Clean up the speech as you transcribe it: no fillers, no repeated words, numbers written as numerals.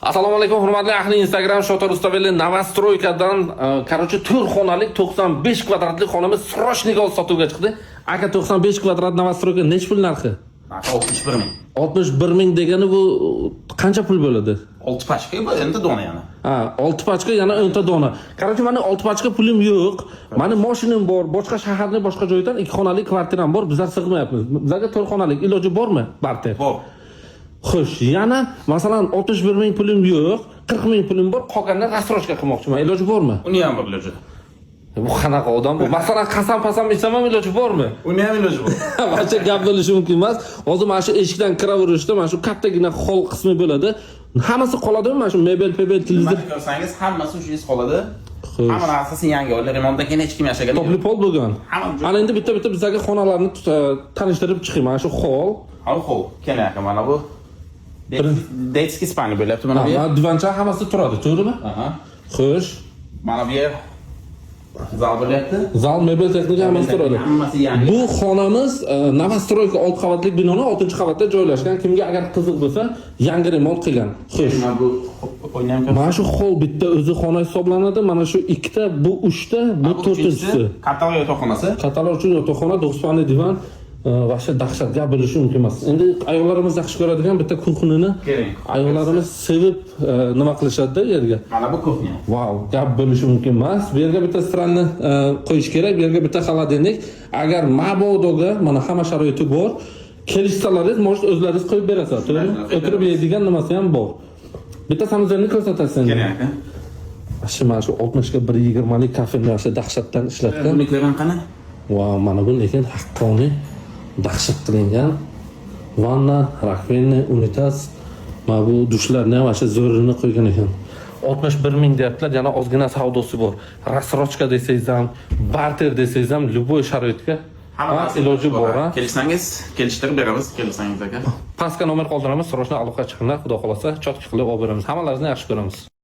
Assalomu alaykum, hurmatli ahli Instagram Shotor Ustaveli Novostroykadan короче 4 xonalik 95 kvadratlik xonamiz srochnik olib sotuvga chiqdi. Aka 95 kvadrat Novostroyka nech pul narxi? 61 ming. 61 ming degani bu qancha pul bo'ladi? 6 pachka bu endi dona yana. Ha, 6 pachka yana 10 ta dona. Короче, meni 6 pachka pulim yo'q. Meni mashinam bor, boshqa shaharning boshqa joyidan 2 xonalik kvartiram bor. Bizlar sig'mayapmiz. Bizlarga 4 xonalik iloji bormi? Barter. Bor. Xo'sh, yana masalan 61 ming pulim yo'q, 40 ming pulim bor, qolganini rasrochka qilmoqchiman. Iloji bormi? Uni ham bor iloji. Bu qanaqa odam bu? Masalan, qasam ichsam ham iloji bormi? Uni ham iloji bor. Barcha gap bo'lishi mumkin emas. Hozir mana shu eshikdan kiraverishda mana shu kattagina hol qismi bo'ladi. Hammasi qoladimi? Mana shu mebel, televizor. Mana ko'rsangiz hammasi shu iz qoladi. Hamma narsasi yangi. Ular remontdan keyin hech kim yashagan yo'q. Topli pol bo'lgan. Ana endi bitta bizlarga xonalarni tanishtirib chiqing. Mana shu hol. Hol. Keling aka, mana bu detskiy spalni bo'lyapti mana bu yer. Divancha hammasi turadi, to'g'rimi? Aha. Xo'sh. Mana bu yer zal bo'lyapti. Zal, mebel, texnika hammasi turadi. Hammasi yangi. Bu xonamiz Novostroyka 6 qavatlik binoning 6-qavatda joylashgan. Kimga agar qiziq bo'lsa, yangi remont qilgan. Xo'sh. Mana bu o'ynayam ko'p. Mana shu hol bitta o'zi xona hisoblanadi. Mana shu 2 ta, bu 3 ta, bu 4-chi. Katalog yotoqxonasi. Katalog uchun yotoqxona, 9 xonali divan. Vahshat dahshat gap bo'lishi mumkin emas. Endi ayollarimiz yaxshi ko'radigan bitta kuxnini ayollarimiz sevib nima qilishadi-da yerga. Mana bu kuxnya. Wow, gap bo'lishi mumkin emas. Bu yerga bitta stranni qo'yish kerak, bu yerga bitta xolodilnik. Agar mabodoga mana hamma sharoiti bor, kelishsalaringiz, может o'zlaringiz qo'yib berasiz, to'g'rimi? O'tirib yeydigan nimasi ham bor. Bitta samizerni ko'rsatasiz. Keling aka. Mana shu 60 ga 120 lik kafeni yaxshi dahshatdan ishlatgan. Buni ko'rgan qani? Wow, mana bu lekin haqqoniy dahshat qilingan vanna, rakvenni, unitaz, mana bu dushlarni ham o'sha zo'rini qo'ygan ekan. 61 ming deyaptilar, yana ozgina savdosi bor. Rasrochka desangiz ham, barter desangiz ham, любой sharoitga hamma iloji bor. Kelsangiz, kelishtirib beramiz, kelsangiz aka. Pastga nomer qoldiramiz, srochna aloqa chiqinglar, xudo xolasa, chotki qilib olib beramiz. Hammalaringizni yaxshi ko'ramiz.